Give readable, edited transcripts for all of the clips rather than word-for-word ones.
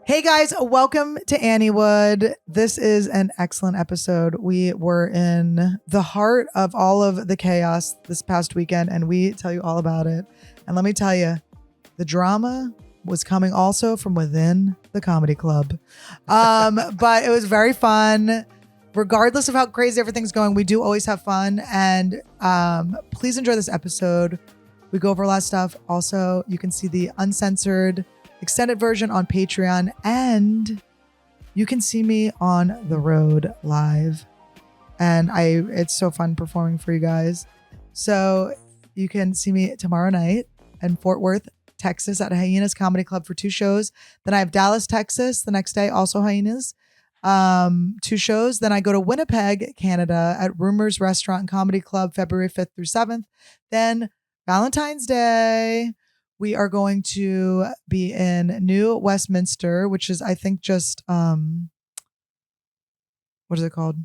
Hey guys, welcome to Anniewood. This is an excellent episode. We were in the heart of all of the chaos this past weekend and we tell you all about it. And let me tell you, the drama was coming also from within the comedy club. But it was very fun. Regardless of how crazy everything's going, we do always have fun. And please enjoy this episode. We go over a lot of stuff. Also, you can see the uncensored extended version on Patreon, and you can see me on the road live. And it's so fun performing for you guys. So you can see me tomorrow night in Fort Worth, Texas at Hyenas Comedy Club for 2 shows. Then I have Dallas, Texas the next day, also Hyenas, 2 shows. Then I go to Winnipeg, Canada at Rumors Restaurant and Comedy Club February 5th through 7th. Then Valentine's Day, we are going to be in New Westminster, which is, I think, just, what is it called?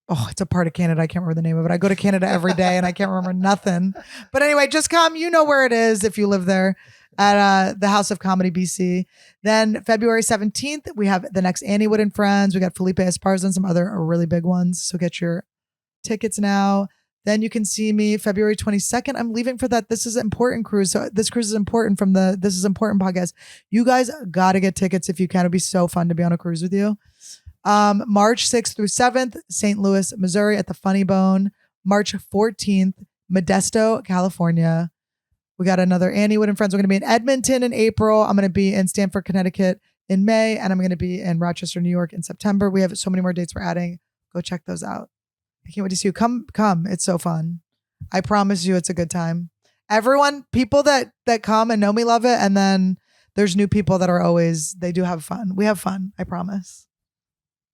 Oh, it's a part of Canada. I can't remember the name of it. I go to Canada every day and I can't remember nothing. But anyway, just come. You know where it is if you live there at the House of Comedy BC. Then February 17th, we have the next Anniewood and Friends. We got Felipe Esparza and some other really big ones. So get your tickets now. Then you can see me February 22nd. I'm leaving for that This Is Important cruise. So this cruise is important from the This Is Important podcast. You guys got to get tickets if you can. It'd be so fun to be on a cruise with you. March 6th through 7th, St. Louis, Missouri at the Funny Bone. March 14th, Modesto, California. We got another Anniewood and Friends. We're going to be in Edmonton in April. I'm going to be in Stamford, Connecticut in May. And I'm going to be in Rochester, New York in September. We have so many more dates we're adding. Go check those out. I can't wait to see you. Come. It's so fun. I promise you it's a good time. Everyone, people that come and know me love it. And then there's new people that are always, they do have fun. We have fun. I promise.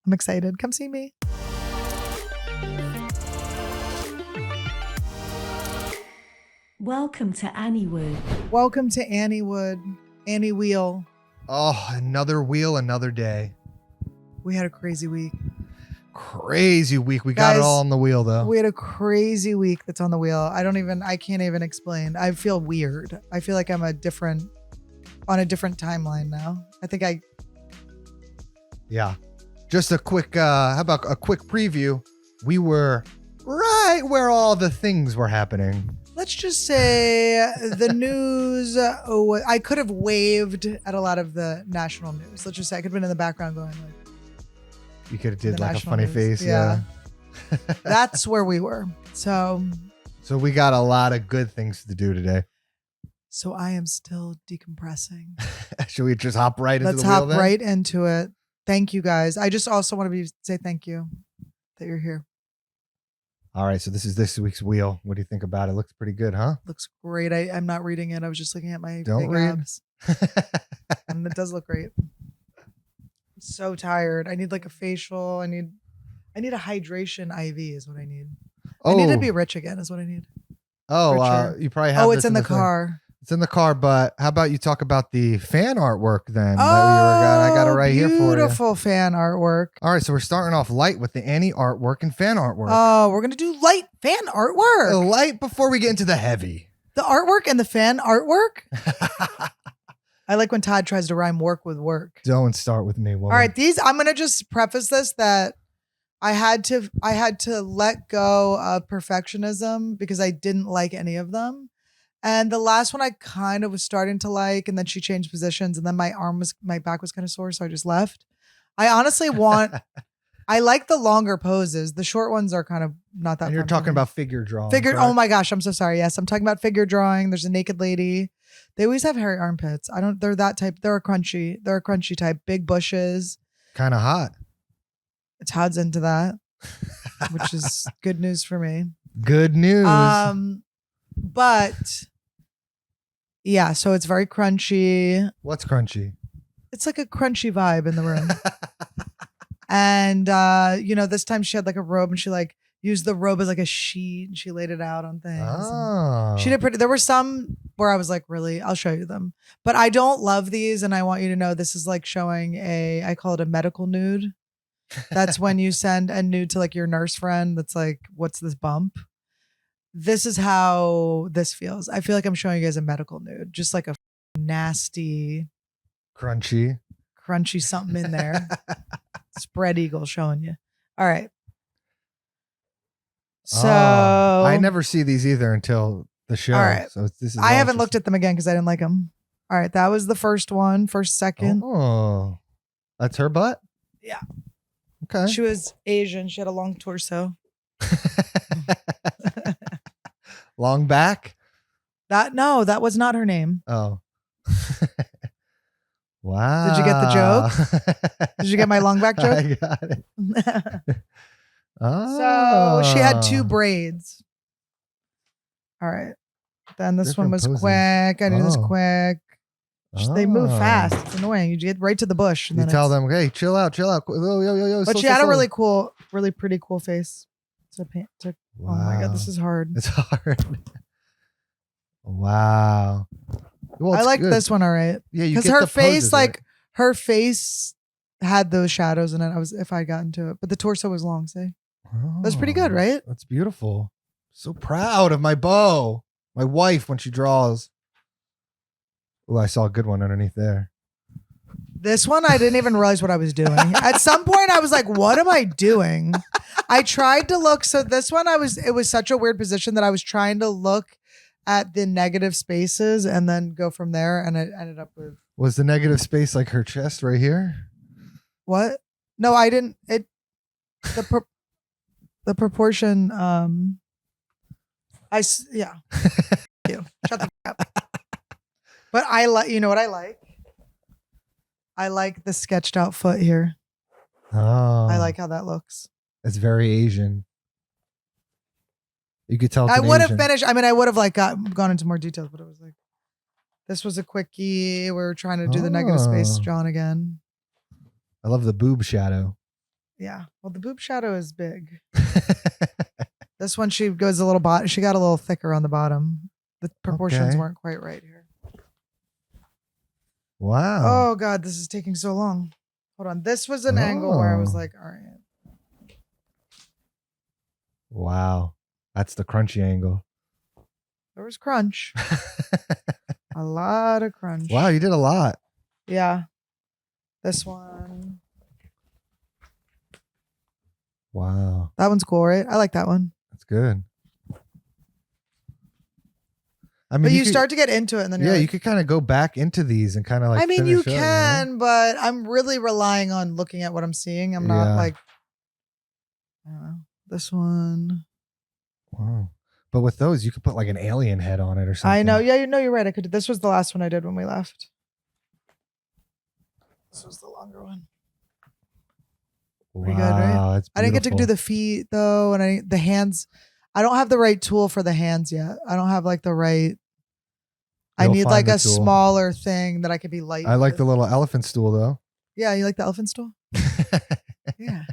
I'm excited. Come see me. Welcome to Anniewood. Welcome to Anniewood. Annie Wheel. Oh, another wheel, another day. We had a crazy week. Crazy week. We got Guys, it all on the wheel though. We had a crazy week that's on the wheel. I can't even explain. I feel weird. I feel like I'm on a different timeline now. Yeah. Just a quick, how about a quick preview? We were right where all the things were happening. Let's just say the news, I could have waved at a lot of the national news. Let's just say I could have been in the background going like, You could have did like a national funny news. face. Yeah. That's where we were. So we got a lot of good things to do today. So I am still decompressing. Should we just hop right into Let's the wheel hop then? right into it. Thank you guys. I just also want to say thank you that you're here. All right. So this is this week's wheel. What do you think about it? Looks pretty good, huh? Looks great. I'm not reading it. I was just looking at my Don't big read. abs. And it does look great. I'm so tired. I need like a facial. I need a hydration IV is what I need. I need to be rich again is what I need. Oh, you probably have. It's this in the thing. car. It's in the car, but how about you talk about the fan artwork then? I got it right here for you. Beautiful fan artwork. All right, so we're starting off light with the Annie artwork and fan artwork. Oh, we're gonna do light fan artwork. Light before we get into the heavy. The artwork and the fan artwork. I like when Todd tries to rhyme work with work. Don't start with me, woman. All right, I'm gonna just preface this that I had to let go of perfectionism because I didn't like any of them. And the last one I kind of was starting to like, and then she changed positions, and then my back was kind of sore, so I just left. I honestly I like the longer poses. The short ones are kind of not that. And you're fun talking for me. about figure drawing. Oh my gosh, I'm so sorry. Yes, I'm talking about figure drawing. There's a naked lady. They always have hairy armpits. They're that type. They're a crunchy type. Big bushes. Kind of hot. Todd's into that, which is good news for me. Good news. But yeah, so it's very crunchy. What's crunchy? It's like a crunchy vibe in the room. And this time she had like a robe and she like used the robe as like a sheet and she laid it out on things. Oh. She did pretty. There were some where I was like, really, I'll show you them. But I don't love these, and I want you to know this is like showing I call it a medical nude. That's when you send a nude to like your nurse friend that's like, what's this bump? This is how this feels. I feel like I'm showing you guys a medical nude, just like a nasty Crunchy something in there. Spread eagle showing you. All right. So I never see these either until the show. All right. So this is. I haven't looked at them again because I didn't like them. All right, that was the first one, second. Oh, that's her butt? Yeah. Okay. She was Asian. She had a long torso. Long back? That was not her name. Oh. Wow. Did you get the joke? Did you get my long back joke? I got it. So she had 2 braids. All right. Then this Different one was poses. quick. I did this Oh. quick. They move fast. It's annoying. You get right to the bush. And You then tell them, hey, chill out. Yo. But she had a really cool, really pretty cool face. Wow. Oh my God, this is hard. It's hard. Wow. Well, I like good. this one, all right. Yeah, you because get her the face, poses, like right? her face had those shadows in it. If I had gotten to it, but the torso was long. See, that's pretty good, right? That's beautiful. So proud of my bow. My wife when she draws. Oh, I saw a good one underneath there. This one, I didn't even realize what I was doing. At some point, I was like, "What am I doing?" I tried to look. So this one, it was such a weird position that I was trying to look at the negative spaces and then go from there, and it ended up with. Was the negative space like her chest right here? What? No, I didn't. The proportion. Yeah. You shut the fuck up. But I like. You know what I like? I like the sketched out foot here. Oh, I like how that looks. It's very Asian. You could tell. I would have finished. I mean, I would have gone into more details, but it was like, this was a quickie. We were trying to do the negative space, John, again. I love the boob shadow. Yeah. Well, the boob shadow is big. This one, she goes a little she got a little thicker on the bottom. The proportions weren't quite right here. Wow. Oh God, this is taking so long. Hold on. This was an angle where I was like, all right. Wow. That's the crunchy angle. There was crunch. A lot of crunch. Wow, you did a lot. Yeah. This one. Wow. That one's cool, right? I like that one. That's good. I mean, but you start to get into it, and then you could kind of go back into these and kind of like. I mean, you can, you know? but I'm really relying on looking at what I'm seeing. I'm not like. I don't know. This one. Wow. But with those, you could put like an alien head on it or something. I know. Yeah, you're right. I could. This was the last one I did when we left. This was the longer one. Pretty good, right? That's I didn't get to do the feet though, and the hands. I don't have the right tool for the hands yet. I don't have like the right. I need like a smaller thing that I could be light. I like the little elephant stool though. Yeah, you like the elephant stool? Yeah.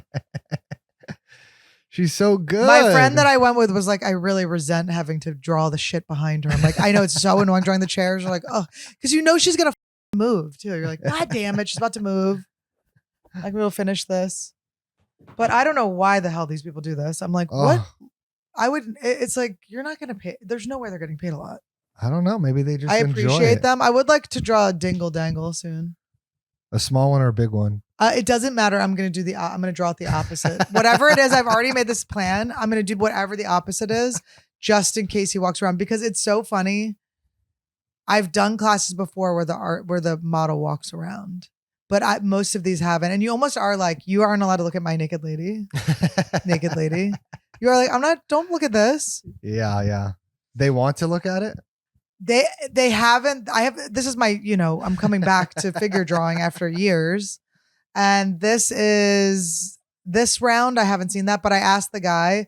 She's so good. My friend that I went with was like, I really resent having to draw the shit behind her. I'm like, I know it's so annoying drawing the chairs. You're like, oh, because you know she's gonna move too. You're like, God damn it, she's about to move. Like we'll finish this. But I don't know why the hell these people do this. I'm like, what? I would. It's like you're not gonna pay. There's no way they're getting paid a lot. I don't know. Maybe they just. I enjoy appreciate it. them. I would like to draw a dingle dangle soon. A small one or a big one? It doesn't matter. I'm gonna do I'm gonna draw it the opposite. Whatever it is, I've already made this plan. I'm gonna do whatever the opposite is, just in case he walks around, because it's so funny. I've done classes before where the model walks around, but most of these haven't. And you almost are like, you aren't allowed to look at my naked lady. Naked lady. You are like, I'm not. Don't look at this. Yeah. They want to look at it. They haven't. This is my, I'm coming back to figure drawing after years. And this round, I haven't seen that, but I asked the guy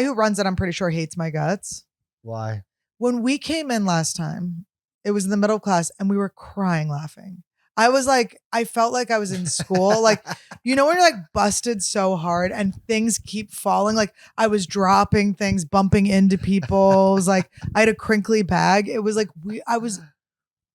who runs it, I'm pretty sure hates my guts. Why? When we came in last time, it was in the middle of class and we were crying laughing. I was like, I felt like I was in school. Like, when you're like busted so hard and things keep falling, like I was dropping things, bumping into people. It was like, I had a crinkly bag. It was like, I was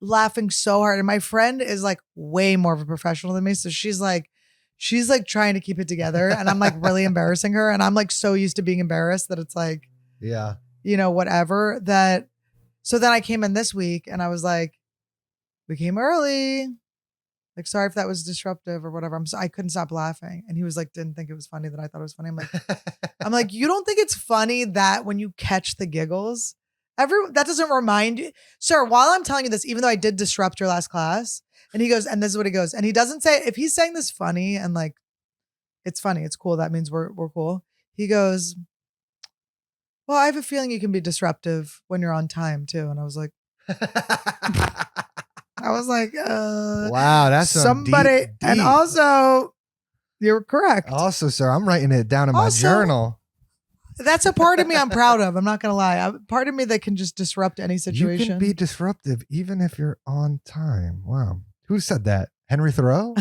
laughing so hard. And my friend is like way more of a professional than me. So she's like trying to keep it together. And I'm like really embarrassing her. And I'm like so used to being embarrassed that it's like, yeah, whatever so then I came in this week and I was like, we came early. Like, sorry if that was disruptive or whatever. I couldn't stop laughing. And he was like, didn't think it was funny that I thought it was funny. I'm like, you don't think it's funny that when you catch the giggles, that doesn't remind you, sir, while I'm telling you this, even though I did disrupt your last class, and he goes, and this is what he goes, and he doesn't say, if he's saying this funny and like, it's funny, it's cool, that means we're cool. He goes, well, I have a feeling you can be disruptive when you're on time too. And I was like, wow, that's somebody. deep. And also, you're correct. Also, sir, I'm writing it down in my journal. That's a part of me I'm proud of. I'm not going to lie. Part of me that can just disrupt any situation. You can be disruptive even if you're on time. Wow. Who said that? Henry Thoreau?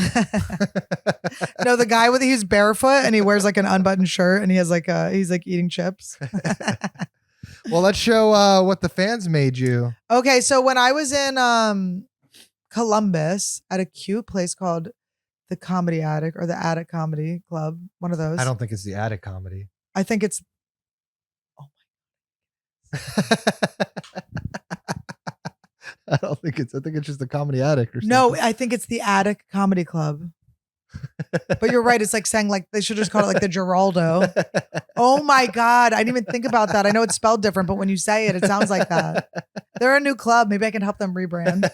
No, the guy he's barefoot and he wears like an unbuttoned shirt and he has he's like eating chips. Well, let's show what the fans made you. Okay, so when I was in Columbus at a cute place called the Comedy Attic or the Attic Comedy Club, one of those. I don't think it's the Attic Comedy. I think it's. Oh I don't think it's. I think it's just the Comedy Attic or something. No, I think it's the Attic Comedy Club. But you're right. It's like saying like they should just call it like the Geraldo. Oh my God. I didn't even think about that. I know it's spelled different, but when you say it, it sounds like that. They're a new club. Maybe I can help them rebrand.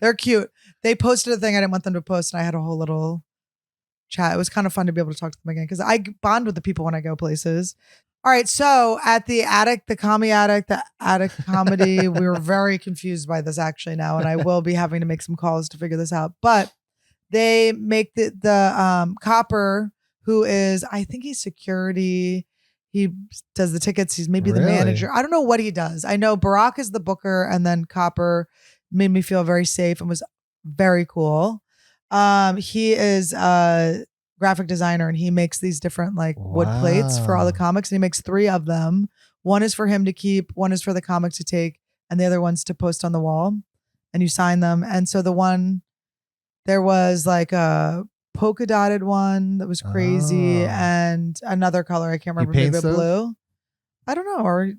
They're cute. They posted a thing I didn't want them to post and I had a whole little chat. It was kind of fun to be able to talk to them again because I bond with the people when I go places. All right. So at the Attic, the Attic Comedy, we were very confused by this actually now. And I will be having to make some calls to figure this out. But they make the copper who is, I think he's security. He does the tickets. He's maybe the manager. I don't know what he does. I know Barack is the booker and then Copper made me feel very safe and was very cool. He is a graphic designer and he makes these different like wood plates for all the comics and he makes 3 of them. One is for him to keep, one is for the comic to take, and the other one's to post on the wall and you sign them. And so there was like a polka dotted one that was crazy and another color. I can't remember. Maybe blue. I don't know. Or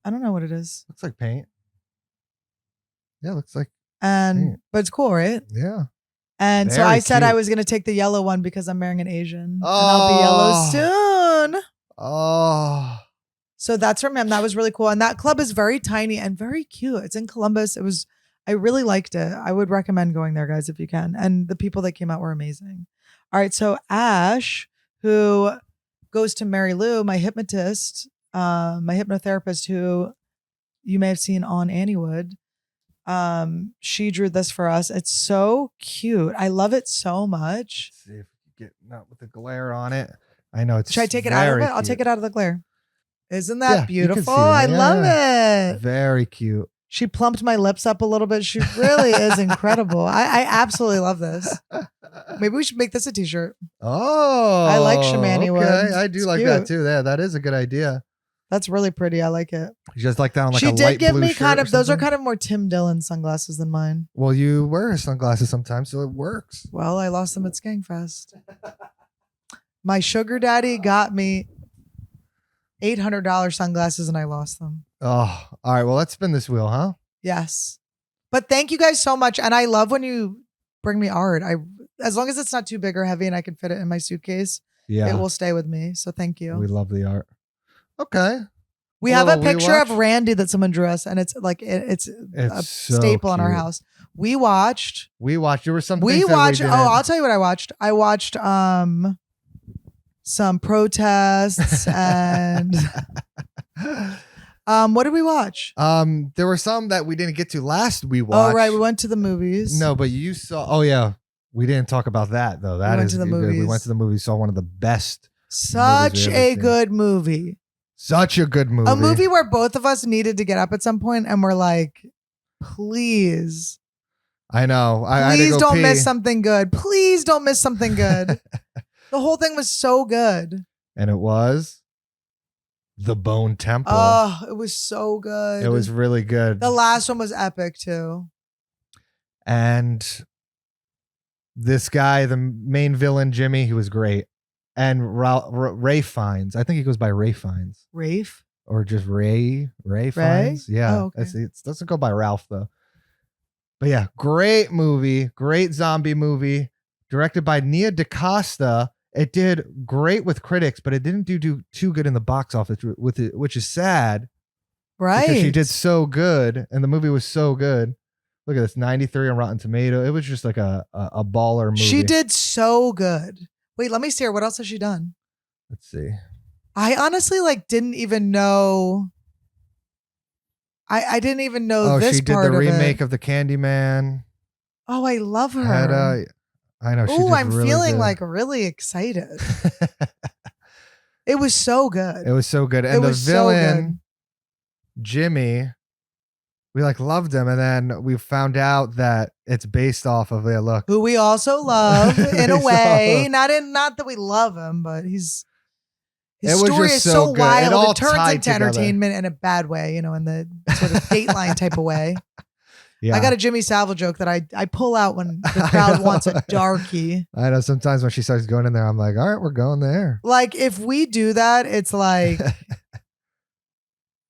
I don't know what it is. Looks like paint. Yeah, looks like paint. But it's cool, right? Yeah. And so I said I was going to take the yellow one because I'm marrying an Asian. Oh. And I'll be yellow soon. Oh. So that's from him. That was really cool. And that club is very tiny and very cute. It's in Columbus. I really liked it. I would recommend going there, guys, if you can. And the people that came out were amazing. All right. So Ash, who goes to Mary Lou, my hypnotist, my hypnotherapist, who you may have seen on Anniewood, she drew this for us. It's so cute. I love it so much. Let's see if we get not with the glare on it. I know it's. Should I take it out of it? I'll take it out of the glare. Isn't that beautiful? I love it. Very cute. She plumped my lips up a little bit. She really is incredible. I absolutely love this. Maybe we should make this a t-shirt. Oh, I like Anniewood. Okay, I do like that too. Yeah, that is a good idea. That's really pretty. I like it. You just like that on like a light blue shirt. She did give me kind of, those are something? kind of more Tim Dillon sunglasses than mine. Well, you wear sunglasses sometimes, so it works. Well, I lost them at Skankfest. My sugar daddy got me $800 sunglasses and I lost them. Oh, all right. Well, let's spin this wheel, huh? Yes. But thank you guys so much. And I love when you bring me art. As long as it's not too big or heavy and I can fit it in my suitcase, it will stay with me. So thank you. We love the art. Okay. We have a picture of Randy that someone drew us, and it's like it's a so staple in our house. We watched. There were some. I'll tell you what I watched. I watched some protests and what did we watch? There were some that we didn't get to last. We watched. Oh right, we went to the movies. No, but you saw. Oh yeah, we didn't talk about that though. That is good. We went to the movies. Saw one of the best. Such a good movie. Such a good movie. A movie where both of us needed to get up at some point and we're like, please. I know. Please don't miss something good. Please don't miss something good. The whole thing was so good. And it was The Bone Temple. Oh, it was so good. It was really good. The last one was epic too. And this guy, the main villain, Jimmy, he was great. And Rafe Fiennes. I think he goes by Rafe Fiennes. Rafe? Or just Ray Fiennes. Yeah. Oh, okay. It doesn't go by Ralph though. But yeah, great movie, great zombie movie, directed by Nia DaCosta. It did great with critics, but it didn't do too good in the box office with it, which is sad. Right. Because she did so good, and the movie was so good. Look at this, 93 on Rotten Tomato. It was just like a baller movie. She did so good. Wait, let me see her. What else has she done? Let's see. I honestly didn't even know. I didn't even know this she did part the of remake it. of the Candyman. Oh, I love her. I know. Oh, I'm really feeling good. really excited. It was so good. It was so good. And the villain, Jimmy, we loved him, and then we found out that it's based off of who we also love in a way. Not that we love him, but his story is so wild. It turns into entertainment in a bad way, in the sort of Dateline type of way. Yeah. I got a Jimmy Savile joke that I pull out when the crowd wants a darkie. I know sometimes when she starts going in there, I'm like, all right, we're going there. If we do that, it's like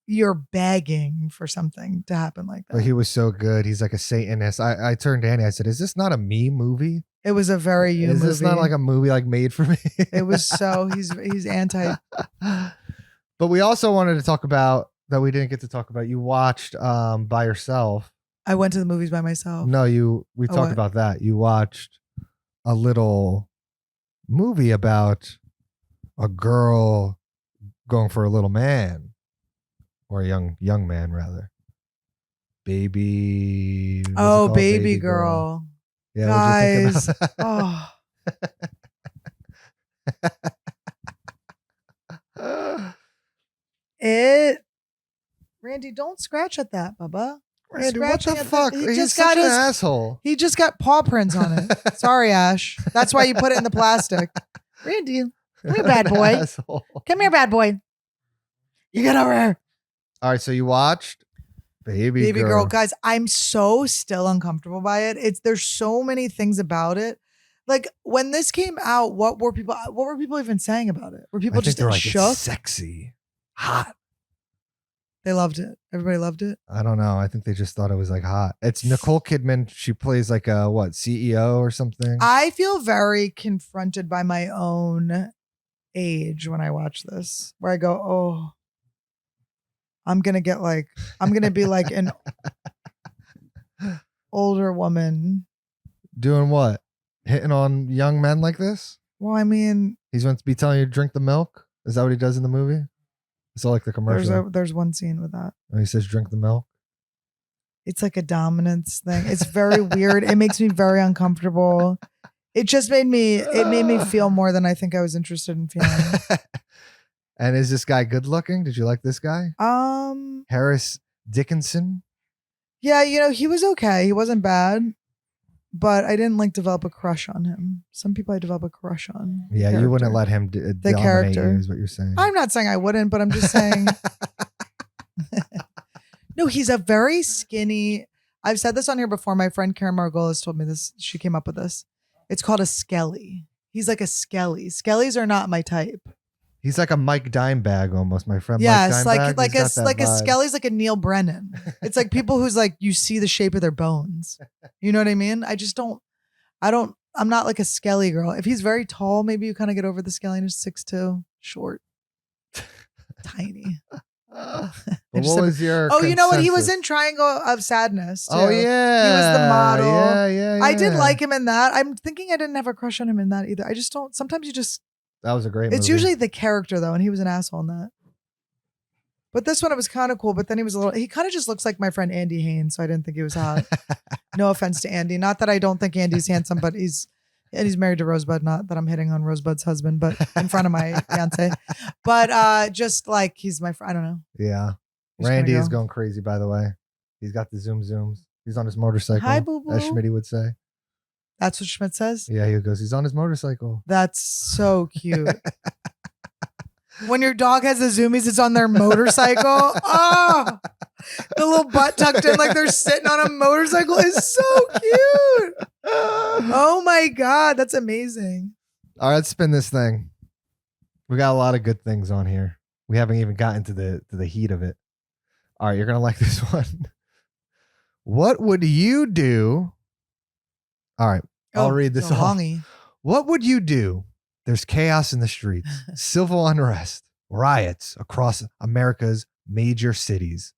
you're begging for something to happen like that. But he was so good. He's like a Satanist. I turned to Annie. I said, is this not a me movie? It was a very you movie. Is this not like a movie made for me? It was so, he's anti. But we also wanted to talk about, that we didn't get to talk about, you watched by yourself. I went to the movies by myself. No, we talked about that. You watched a little movie about a girl going for a little man, or a young man rather. Baby. Oh, Baby Girl. Yeah, guys. Oh. Randy, don't scratch at that, Bubba. Randy, what the fuck? He's such an asshole. He just got paw prints on it. Sorry, Ash. That's why you put it in the plastic. Randy, come here, bad boy. Come here, bad boy. You get over here. All right, so you watched Baby Girl. Guys, I'm so still uncomfortable by it. There's so many things about it. When this came out, what were people even saying about it? Were people just shook? It's sexy, hot. They loved it. Everybody loved it. I don't know. I think they just thought it was hot. It's Nicole Kidman. She plays a CEO or something. I feel very confronted by my own age when I watch this, where I go, oh, I'm going to be like an older woman. Doing what? Hitting on young men like this? Well, I mean, he's going to be telling you to drink the milk. Is that what he does in the movie? It's all the commercial. There's one scene with that. And he says, drink the milk. It's a dominance thing. It's very weird. It makes me very uncomfortable. It just made me feel more than I think I was interested in feeling. And is this guy good looking? Did you like this guy? Harris Dickinson? Yeah, he was okay. He wasn't bad. But I didn't develop a crush on him. Some people I develop a crush on. Yeah, you wouldn't let him the character. You is what you're saying. I'm not saying I wouldn't, but I'm just saying. No, he's a very skinny. I've said this on here before. My friend Karen Margolis told me this. She came up with this. It's called a skelly. He's like a skelly. Skellies are not my type. He's like a Mike Dimebag almost, my friend. Yes, Mike Dimebag. like a skelly's like a Neil Brennan. It's like people who's you see the shape of their bones. You know what I mean? I'm not like a skelly girl. If he's very tall, maybe you kind of get over the skelliness. 6'2", short, tiny. What was your? Oh, you know what? He was in Triangle of Sadness too. Oh yeah, he was the model. Yeah. I did like him in that. I'm thinking I didn't have a crush on him in that either. I just don't. Sometimes you just. That was a great movie. It's usually the character though, and he was an asshole in that. But this one, it was kind of cool. But then he kind of just looks like my friend Andy Haynes, so I didn't think he was hot. No offense to Andy. Not that I don't think Andy's handsome, but he's married to Rosebud. Not that I'm hitting on Rosebud's husband, but in front of my fiance. But just he's my friend. I don't know. Yeah. Randy is going crazy, by the way. He's got the zooms. He's on his motorcycle. Hi, boo-boo. As Schmitty would say. That's what Schmidt says? Yeah, he goes, he's on his motorcycle. That's so cute. When your dog has the zoomies, it's on their motorcycle. Oh, the little butt tucked in like they're sitting on a motorcycle is so cute. Oh my God, that's amazing. All right, let's spin this thing. We got a lot of good things on here. We haven't even gotten to the heat of it. All right, you're going to like this one. What would you do? All right. I'll read this off. What would you do? There's chaos in the streets, civil unrest, riots across America's major cities.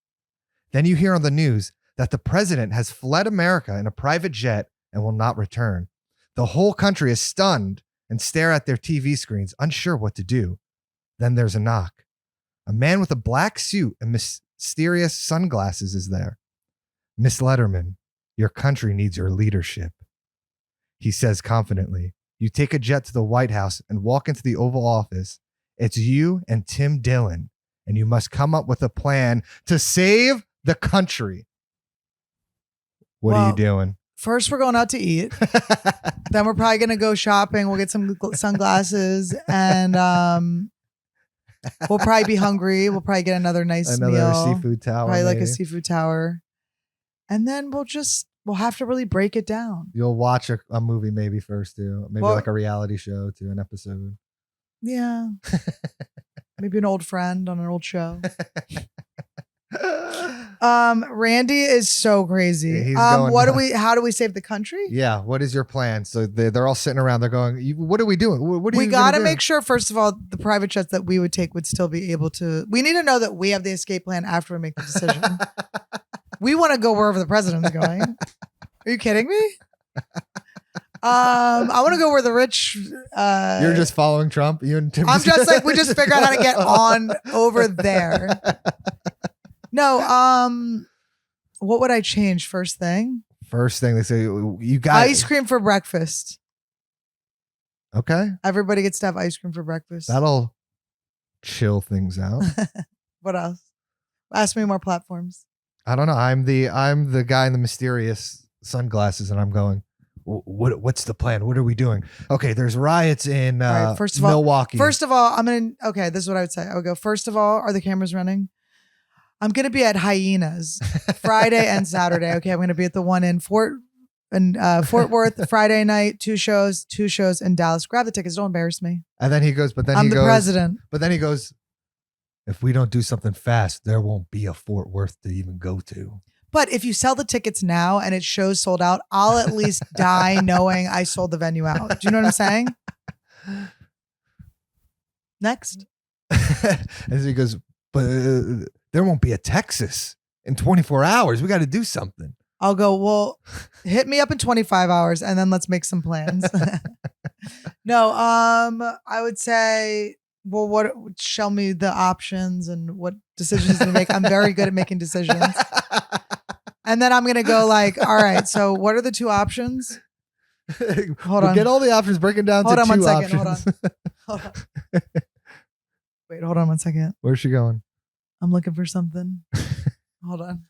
Then you hear on the news that the president has fled America in a private jet and will not return. The whole country is stunned and stare at their TV screens, unsure what to do. Then there's a knock. A man with a black suit and mysterious sunglasses is there. Miss Lederman, your country needs your leadership. He says confidently. You take a jet to the White House and walk into the Oval Office. It's you and Tim Dillon, and you must come up with a plan to save the country. What are you doing? First, we're going out to eat. Then we're probably going to go shopping. We'll get some sunglasses, and we'll probably be hungry. We'll probably get another meal. Seafood tower. Probably like a seafood tower. And then we'll have to really break it down. You'll watch a movie maybe first too. Maybe like a reality show too, an episode. Yeah. Maybe an old friend on an old show. Randy is so crazy. How do we save the country? Yeah. What is your plan? So they're all sitting around. They're going, what are we doing? We got to make sure, first of all, the private jets that we would take would still be able to. We need to know that we have the escape plan after we make the decision. We want to go wherever the president's going. Are you kidding me? I want to go where the rich. You're just following Trump. You and Tim. I'm just like, we just figure out how to get on over there. No. What would I change? First thing they say you got ice cream for breakfast. Okay. Everybody gets to have ice cream for breakfast. That'll chill things out. What else? Ask me more platforms. I don't know. I'm the guy in the mysterious sunglasses, and I'm going, what's the plan? What are we doing? Okay, there's riots in first of Milwaukee. This is what I would say. I would go, first of all, are the cameras running? I'm going to be at Hyenas Friday and Saturday. Okay, I'm going to be at the one in Fort Worth Friday night, two shows in Dallas. Grab the tickets. Don't embarrass me. And then he goes, I'm the president. But then he goes, if we don't do something fast, there won't be a Fort Worth to even go to. But if you sell the tickets now and it shows sold out, I'll at least die knowing I sold the venue out. Do you know what I'm saying? Next. And he goes, but there won't be a Texas in 24 hours. We got to do something. I'll go, well, hit me up in 25 hours and then let's make some plans. No, I would say, well, show me the options and what decisions to make. I'm very good at making decisions. And then I'm going to go like, all right, so what are the two options? Hold on. Get all the options, break it down to two options. Hold on. Wait, hold on 1 second. Where's she going? I'm looking for something. Hold on.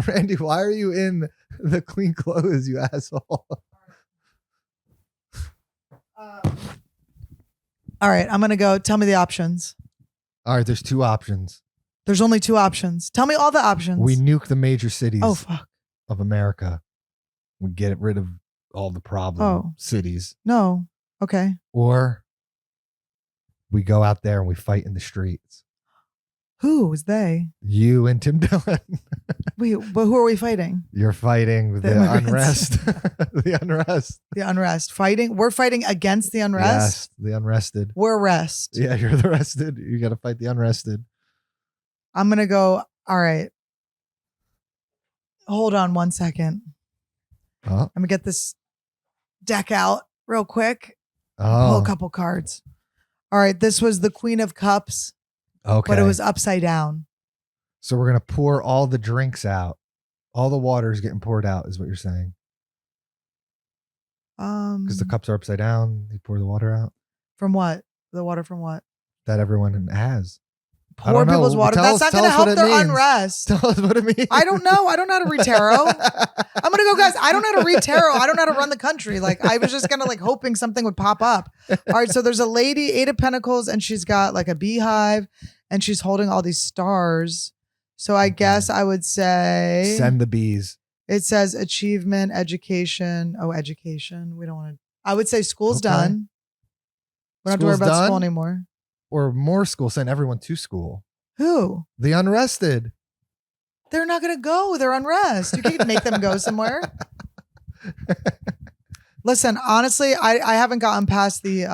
Randy, why are you in the clean clothes, you asshole? All right, I'm going to go. Tell me the options. All right, there's two options. There's only two options. Tell me all the options. We nuke the major cities of America. We get rid of all the problem cities. No. Okay. Or we go out there and we fight in the streets. Who is they? You and Tim Dillon. Wait, but who are we fighting? You're fighting the unrest. The unrest. The unrest. Fighting? We're fighting against the unrest? Yes, the unrested. We're rest. Yeah, you're the rested. You got to fight the unrested. I'm going to go, all right. Hold on 1 second. I'm going to get this deck out real quick. Pull a couple cards. All right, this was the Queen of Cups. Okay. But it was upside down. So we're going to pour all the drinks out. All the water is getting poured out, is what you're saying. Because the cups are upside down. You pour the water out. From what? The water from what? That everyone has. Pour people's water. That's not going to help their unrest. Tell us what it means. I don't know. I don't know how to read tarot. I'm going to go, guys. I don't know how to read tarot. I don't know how to run the country. Like, I was just kind of like hoping something would pop up. All right. So there's a lady, 8 of Pentacles, and she's got like a beehive and she's holding all these stars. So I guess I would say. Send the bees. It says achievement, education. Oh, education. We don't want to. I would say school's done. We don't have to worry about school anymore. Or more school, send everyone to school. Who? The unrested. They're not going to go. They're on rest. You can't make them go somewhere. Listen, honestly, I haven't gotten past the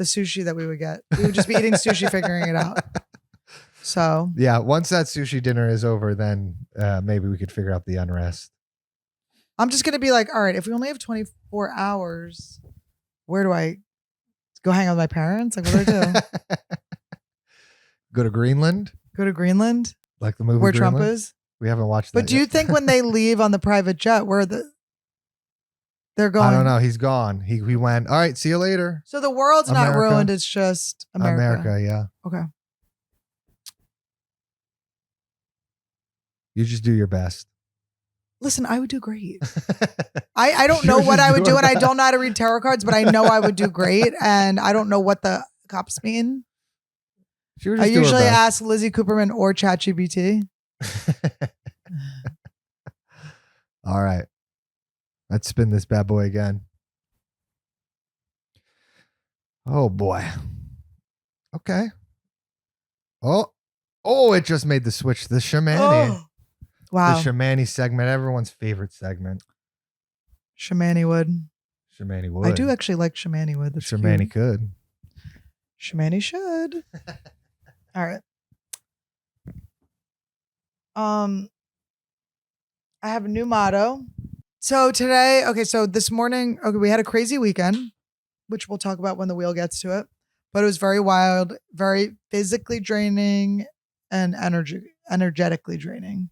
sushi that we would get. We would just be eating sushi, figuring it out. So yeah, once that sushi dinner is over, then maybe we could figure out the unrest. I'm just going to be like, all right, if we only have 24 hours, where do I go hang out with my parents? Like, what do I do? Go to Greenland? Go to Greenland? Like the movie where Greenland? Trump is? We haven't watched that But do you yet. think when they leave on the private jet, they're going? I don't know. He's gone. He went, all right, see you later. So the world's not America. ruined. It's just America. Yeah. Okay. You just do your best. Listen, I would do great. I don't know what I would do, and I don't know how to read tarot cards, but I know I would do great, and I don't know what the cops mean. I usually ask Lizzie Cooperman or ChatGPT. All right. Let's spin this bad boy again. Oh, boy. Okay. Oh, it just made the switch. The Shamani. Oh, wow. The Shamani segment. Everyone's favorite segment. Shamaniwood. Shamaniwood. I do actually like Shamaniwood. That's Shamani cute. could. Shamani should. All right. I have a new motto. So today, so this morning, we had a crazy weekend, which we'll talk about when the wheel gets to it. But it was very wild, very physically draining and energetically draining.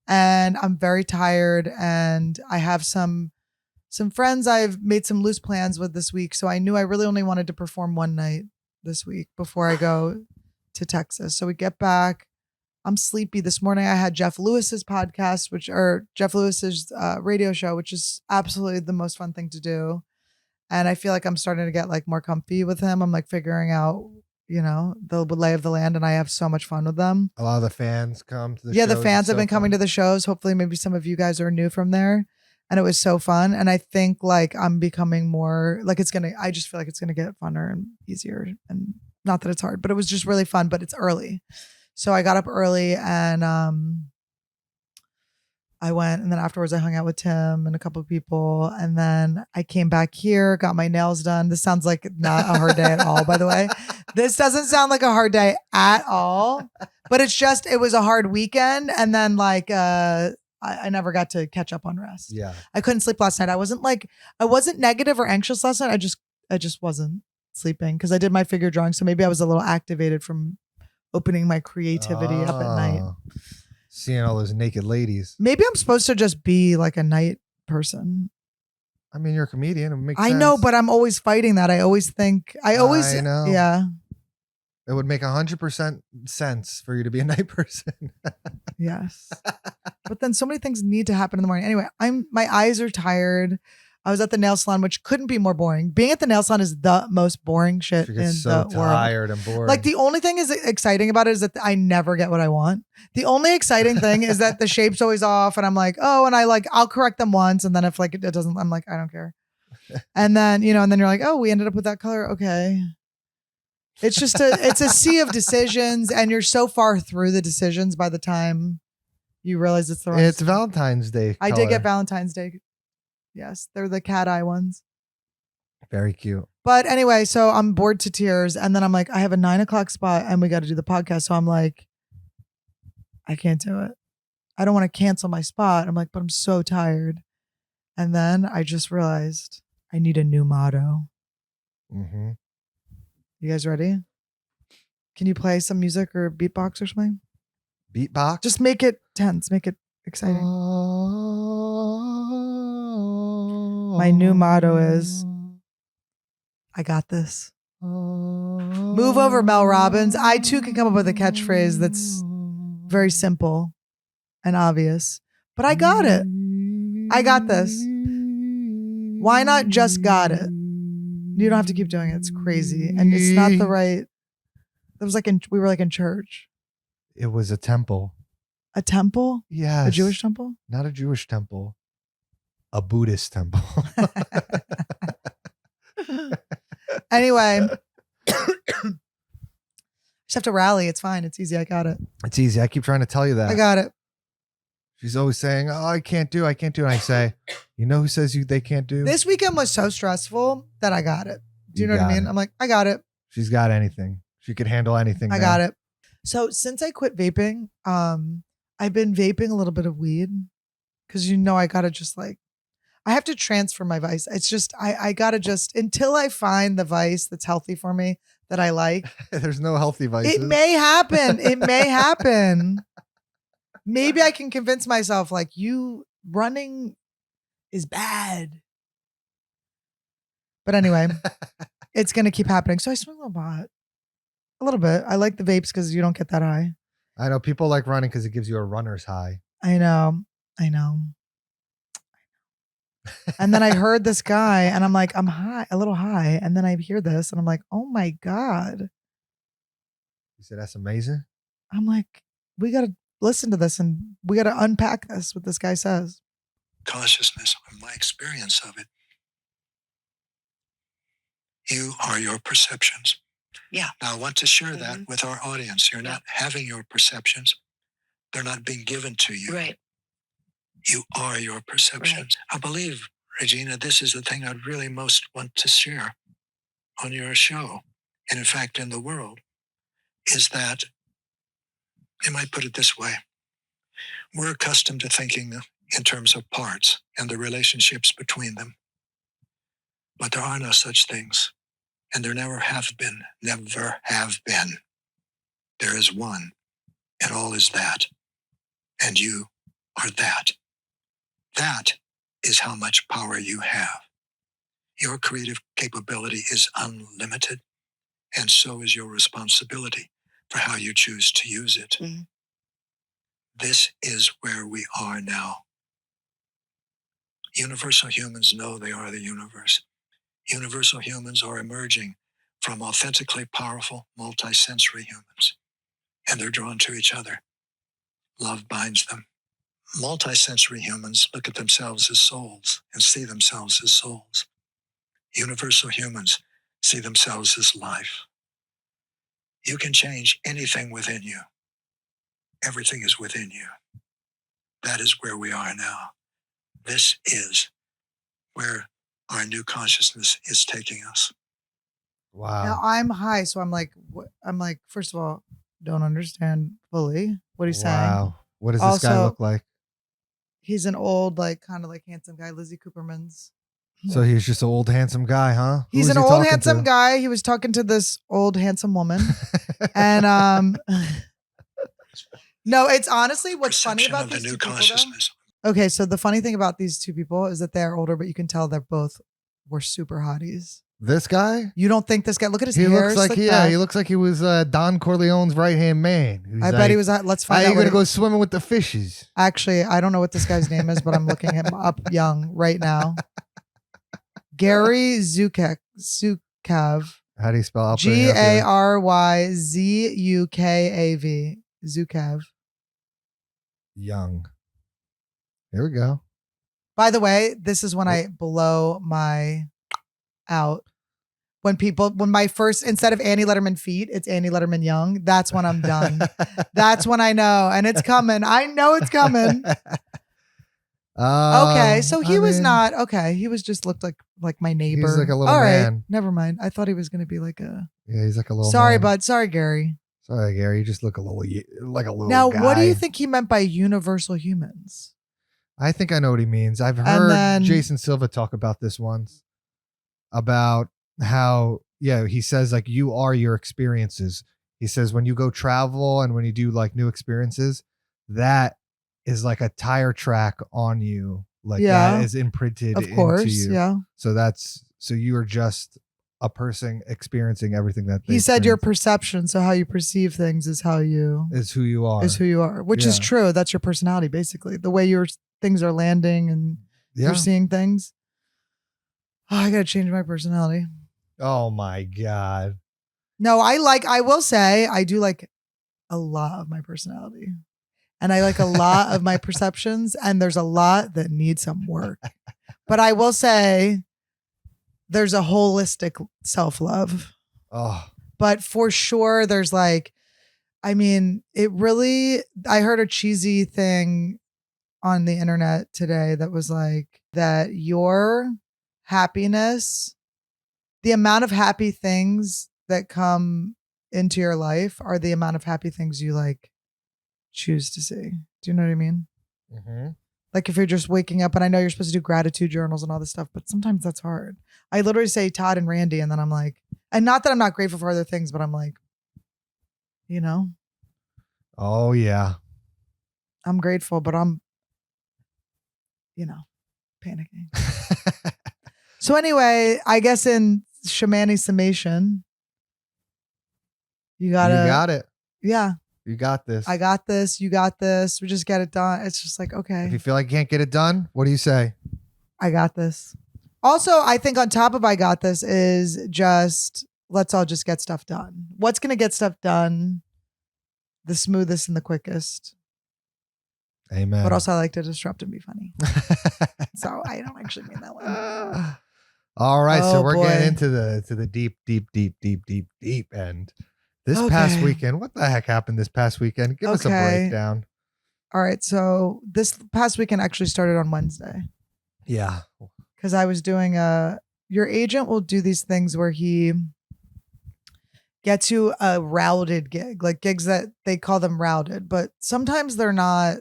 And I'm very tired, and I have some friends I've made some loose plans with this week. So I knew I really only wanted to perform one night this week before I go to Texas. So we get back. I'm sleepy. This morning I had Jeff Lewis's podcast, Jeff Lewis's radio show, which is absolutely the most fun thing to do. And I feel like I'm starting to get like more comfy with him. I'm like figuring out, the lay of the land, and I have so much fun with them. A lot of the fans come to the shows. Yeah, the fans have been coming to the shows. Hopefully maybe some of you guys are new from there. And it was so fun. And I think like I'm becoming more like I just feel like it's going to get funner and easier. And not that it's hard, but it was just really fun, but it's early. So I got up early and I went, and then afterwards I hung out with Tim and a couple of people. And then I came back here, got my nails done. This sounds like not a hard day at all, by the way. This doesn't sound like a hard day at all, but it was a hard weekend. And then like, I never got to catch up on rest. Yeah. I couldn't sleep last night. I wasn't negative or anxious last night. I just wasn't sleeping because I did my figure drawing. So maybe I was a little activated from opening my creativity up at night. Seeing all those naked ladies. Maybe I'm supposed to just be like a night person. I mean, you're a comedian. It makes sense. I know, but I'm always fighting that. I know. Yeah. It would make 100% sense for you to be a night person. Yes. But then so many things need to happen in the morning. Anyway, my eyes are tired. I was at the nail salon, which couldn't be more boring. Being at the nail salon is the most boring shit in the world. Tired and bored. Like the only thing is exciting about it is that I never get what I want. The only exciting thing is that the shape's always off, and I'm like, oh, and I'll correct them once, and then if like it doesn't, I'm like, I don't care. And then and then you're like, oh, we ended up with that color. Okay. It's just it's a sea of decisions, and you're so far through the decisions by the time you realize it's the right. It's Valentine's Day. I did get Valentine's Day. Yes, they're the cat eye ones. Very cute. But anyway, so I'm bored to tears. And then I'm like, I have a 9:00 spot and we got to do the podcast. So I'm like, I can't do it. I don't want to cancel my spot. I'm like, but I'm so tired. And then I just realized I need a new motto. Mm-hmm. You guys ready? Can you play some music or beatbox or something? Beatbox? Just make it tense. Make it exciting. My new motto is, I got this. Move over, Mel Robbins. I too can come up with a catchphrase that's very simple and obvious, but I got it. I got this. Why not just got it? You don't have to keep doing it. It's crazy. And it's not the right. It was like we were like in church. It was a temple. A temple? Yes. A Jewish temple? Not a Jewish temple. A Buddhist temple. Anyway. Just have to rally. It's fine. It's easy. I got it. It's easy. I keep trying to tell you that. I got it. She's always saying, "Oh, I can't do." And I say, "You know who says they can't do?" This weekend was so stressful that I got it. Do you know what I got mean? it. I'm like, I got it. She's got anything. She could handle anything. I got it. So since I quit vaping, I've been vaping a little bit of weed because I gotta just like I have to transfer my vice. It's just I gotta just until I find the vice that's healthy for me that I like. There's no healthy vices. It may happen. It may happen. Maybe I can convince myself like you running is bad. But anyway, it's gonna keep happening. So I smoke a little bit. I like the vapes because you don't get that high. I know people like running because it gives you a runner's high. I know. And then I heard this guy and I'm like, I'm high, a little high. And then I hear this and I'm like, oh my God. You said that's amazing. I'm like, we got to listen to this and we got to unpack this, what this guy says. Consciousness, my experience of it. You are your perceptions. Yeah. Now I want to share that with our audience. You're not having your perceptions. They're not being given to you. Right. You are your perceptions. Right. I believe, Regina, this is the thing I'd really most want to share on your show, and in fact in the world, is that, you might put it this way, we're accustomed to thinking in terms of parts and the relationships between them. But there are no such things, and there never have been. Never have been. There is one, and all is that, and you are that. That is how much power you have. Your creative capability is unlimited, and so is your responsibility for how you choose to use it. Mm-hmm. This is where we are now. Universal humans know they are the universe. Universal humans are emerging from authentically powerful, multisensory humans, and they're drawn to each other. Love binds them. Multisensory humans look at themselves as souls and see themselves as souls. Universal humans see themselves as life. You can change anything within you. Everything is within you. That is where we are now. This is where our new consciousness is taking us. Wow. Now I'm high, so I'm like, first of all, don't understand fully what he's saying. Wow. What does this guy look like? He's an old, kind of handsome guy, Lizzie Cooperman's. So he's just an old handsome guy, huh? He's an old handsome guy. He was talking to this old handsome woman. And no, it's honestly what's funny about these two people, though. Okay, so the funny thing about these two people is that they're older, but you can tell they're both were super hotties. This guy? You don't think this guy? Look at his hair. He looks like he was Don Corleone's right-hand man. I bet he was. Let's find out. How you going to go swimming with the fishes? Actually, I don't know what this guy's name is, but I'm looking him up young right now. Gary Zukav. How do you spell up? GaryZukav. Zukav. Young. Here we go. By the way, this is when I blow my out. When my first, instead of Annie Lederman feet, it's Annie Lederman young. That's when I'm done. That's when I know. And it's coming. I know it's coming. Okay. So he was not, okay. He was just looked like my neighbor. He's like a little All right. man. Never mind. I thought he was going to be like a. Yeah, he's like a little Sorry, man. bud. Sorry, Gary. Sorry, Gary. You just look like a little Now, guy. what do you think he meant by universal humans? I think I know what he means. I've heard Jason Silva talk about this once. About how, he says like you are your experiences. He says when you go travel and when you do like new experiences, that is like a tire track on you. Like that is imprinted into you. Yeah. So you are just a person experiencing everything that he said your perception. So how you perceive things is who you are, which is true. That's your personality, basically. The way your things are landing and you're seeing things. Oh, I got to change my personality. Oh my God. No, I will say I do like a lot of my personality and I like a lot of my perceptions, and there's a lot that need some work, but I will say there's a holistic self-love. Oh, but for sure there's I heard a cheesy thing on the internet today that was like that your happiness, the amount of happy things that come into your life are the amount of happy things you like choose to see. Do you know what I mean? Mm-hmm. Like if you're just waking up, and I know you're supposed to do gratitude journals and all this stuff, but sometimes that's hard. I literally say Todd and Randy, and then I'm like, and not that I'm not grateful for other things, but I'm like, you know, Oh yeah. I'm grateful, but I'm, you know, panicking. So anyway, I guess in Shamani's summation, you You got it. yeah, You got this. I got this. You got this. We just get it done. It's just like, okay, If you feel like you can't get it done, what do you say? I got this. Also, I think on top of I got this is just, let's all just get stuff done. What's going to get stuff done the smoothest and the quickest? Amen. But also I like to disrupt and be funny. So I don't actually mean that one. All right, so Oh, we're boy. getting into the deep end. This past Okay. weekend, what the heck happened this past weekend? Give us a Okay. breakdown. All right. So this past weekend actually started on Wednesday Yeah. because I was doing your agent will do these things where he gets you a routed gig, like gigs that they call them routed, but sometimes they're not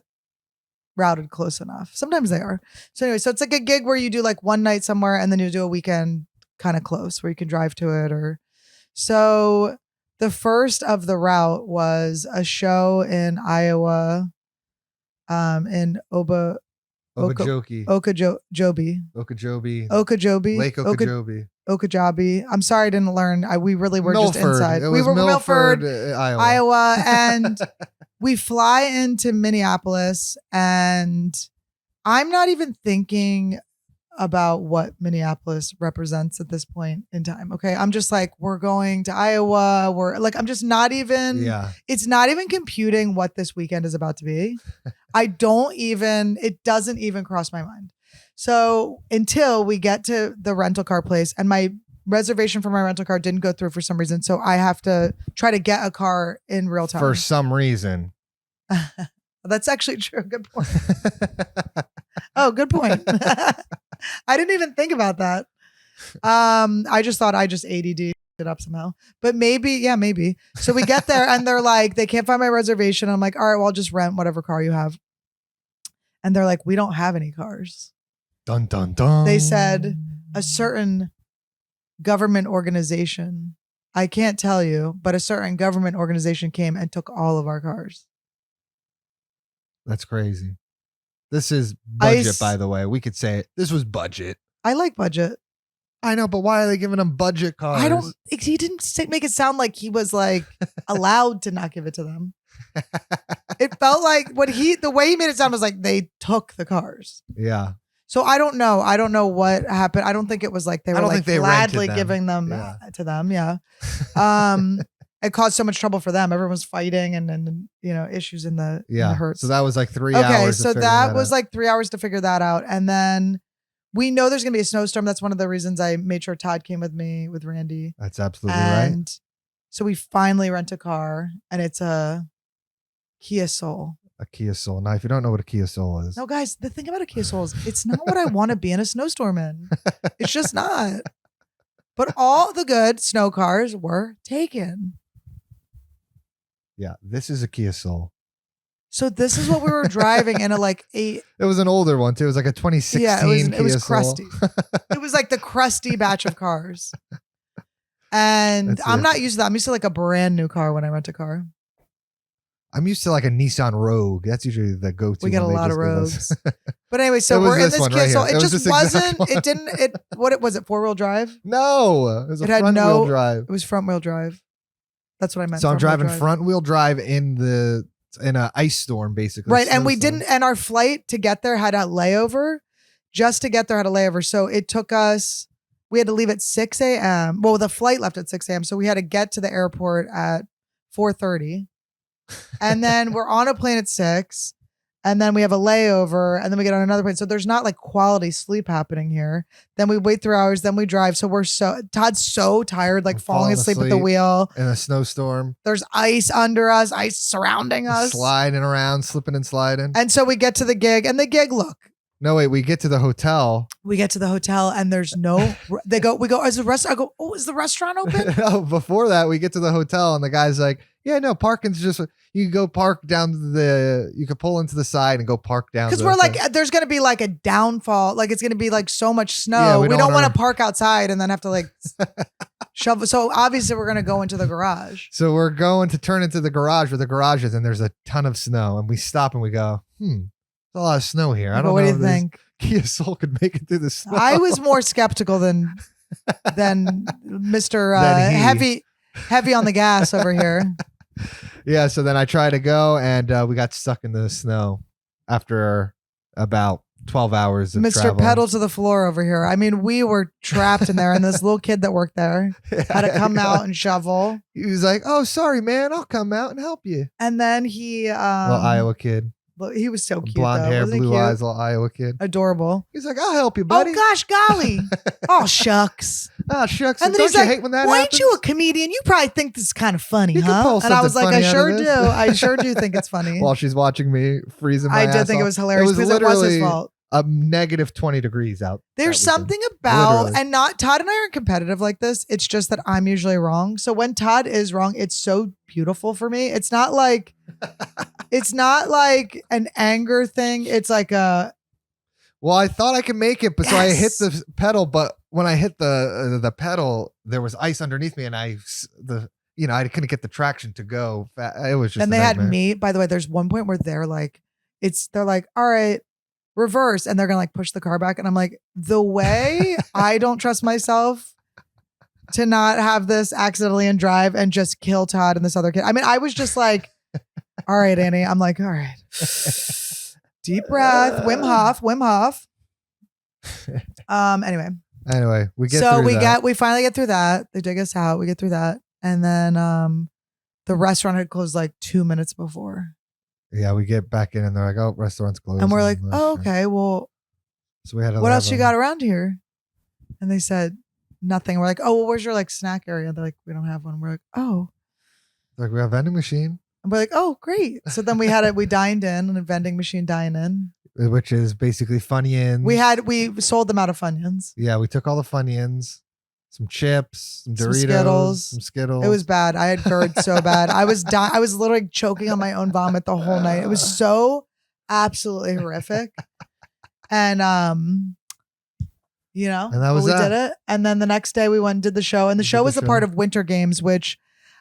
routed close enough. Sometimes they are. So anyway, so it's like a gig where you do like one night somewhere and then you do a weekend kind of close where you can drive to it. Or so the first of the route was a show in Iowa, in Okeechobee. Okeechobee, Okeechobee. Lake Okeechobee. Okeechobee. I'm sorry I didn't learn. We really were Milford. just inside. It We was were Milford, Iowa, and we fly into Minneapolis, and I'm not even thinking about what Minneapolis represents at this point in time. Okay. I'm just like, we're going to Iowa. We're like, I'm just not even, Yeah. it's not even computing what this weekend is about to be. It doesn't even cross my mind. So until we get to the rental car place, and my reservation for my rental car didn't go through for some reason. So I have to try to get a car in real time. For some reason. That's actually true. Good point. Oh, good point. I didn't even think about that. I just thought I just ADD it up somehow, but maybe. So we get there and they're like, they can't find my reservation. I'm like, all right, well, I'll just rent whatever car you have. And they're like, we don't have any cars. Dun, dun, dun. They said a certain government organization, I can't tell you, but a certain government organization came and took all of our cars. That's crazy. This is budget, by the way. We could say it. This was budget. I like budget. I know, but why are they giving them budget cars? He didn't make it sound like he was like allowed to not give it to them. It felt like the way he made it sound was like they took the cars. Yeah. So I don't know. I don't know what happened. I don't think it was like they were like gladly giving them to them. Yeah. It caused so much trouble for them. Everyone was fighting and issues in the hertz. So that was like 3 hours. Okay, so that was like 3 hours to figure that out. And then we know there's gonna be a snowstorm. That's one of the reasons I made sure Todd came with me with Randy. That's absolutely right. So we finally rent a car, and it's a Kia Soul. A Kia Soul. Now, if you don't know what a Kia Soul is. No, guys, the thing about a Kia Soul is it's not what I want to be in a snowstorm in. It's just not. But all the good snow cars were taken. Yeah, this is a Kia Soul. So this is what we were driving in It was an older one too. It was like a 2016 it was Kia crusty. It was like the crusty batch of cars. And I'm not used to that. I'm used to like a brand new car when I rent a car. I'm used to like a Nissan Rogue. That's usually the go-to. We get a lot of Rogues. But anyway, so we're in this Kia Soul. It just wasn't, what was it, 4-wheel drive? No, it was front-wheel drive. It was front-wheel drive. That's what I meant. So I'm driving front-wheel drive in an ice storm, basically. Right. And and our flight to get there had a layover. Just to get there had a layover. So it took us, we had to leave at 6 a.m. Well, the flight left at 6 a.m. So we had to get to the airport at 4:30. And then we're on a plane at 6. And then we have a layover, and then we get on another plane. So there's not like quality sleep happening here. Then we wait 3 hours, then we drive. So Todd's so tired, like falling asleep at the wheel. In a snowstorm. There's ice under us, ice surrounding us. Sliding around, slipping and sliding. And so we get to the gig, and the gig, look. No, wait, we get to the hotel. We get to the hotel, and there's no, we go, is the restaurant, I go, oh, is the restaurant open? No, before that, we get to the hotel, and the guy's like, yeah, no, parking's just, you can go park down you can pull into the side and go park down. Because we're like, there's going to be like a downfall. Like it's going to be like so much snow. Yeah, we don't want to park outside and then have to like shovel. So obviously we're going to go into the garage. So we're going to turn into the garage where the garage is, and there's a ton of snow. And we stop and we go, there's a lot of snow here. I don't know. What do you think? Kia Soul could make it through the snow. I was more skeptical than Mr. Heavy on the gas over here. Yeah, so then I tried to go, and we got stuck in the snow after about 12 hours of Mr. travel. Pedal to the floor over here. I mean, we were trapped in there, and this little kid that worked there had to come out and shovel. He was like, oh, sorry, man. I'll come out and help you. And then he... little Iowa kid. He was so cute, Blonde hair, Wasn't he blue cute? eyes, little Iowa kid. Adorable. He's like, I'll help you, buddy. Oh, gosh, golly. Oh, shucks. Oh, shucks. And then Don't he's you like, hate when that why happens? ain't you a comedian? You probably think this is kind of funny, You can huh? pull And I was something like, I funny out sure of do. this. I sure do think it's funny. While she's watching me freezing my I ass did think it off. was hilarious because it was literally his fault. a negative 20 degrees out. There's that something about, Literally. and not Todd and I aren't competitive like this. It's just that I'm usually wrong. So when Todd is wrong, it's so beautiful for me. It's not like an anger thing. It's like Well, I thought I could make it, but so I hit Yes. the pedal. But when I hit the pedal, there was ice underneath me, and I couldn't get the traction to go. It was just. and a they had nightmare. me, by the way, there's one point where they're like, all right, reverse. And they're going to like push the car back. And I'm like, the way I don't trust myself to not have this accidentally in drive and just kill Todd and this other kid. I mean, I was just like, all right, Annie. I'm like, all right. Deep breath. Wim Hof. Anyway, we get so through that. we finally get through that. They dig us out. We get through that. And then the restaurant had closed like 2 minutes before. Yeah, we get back in, and they're like, "Oh, restaurant's closed." And we're like, I'm oh, sure. okay, well, So we had to. what else have you a- got around here? And they said nothing. We're like, oh, well, where's your like snack area? They're like, we don't have one. We're like, oh. Like, we have a vending machine, And we're like, oh, great. So then we dined in on a vending machine dine-in. which is basically Funyuns. We sold them out of Funyuns. Yeah, we took all the Funyuns, some chips, some Some Doritos, Skittles. some Skittles. It was bad. I had GERD so bad. I was literally choking on my own vomit the whole night. It was so absolutely horrific. And And that was we that. did it. And then the next day we went and did the show. And the show was a part of Winter Games, which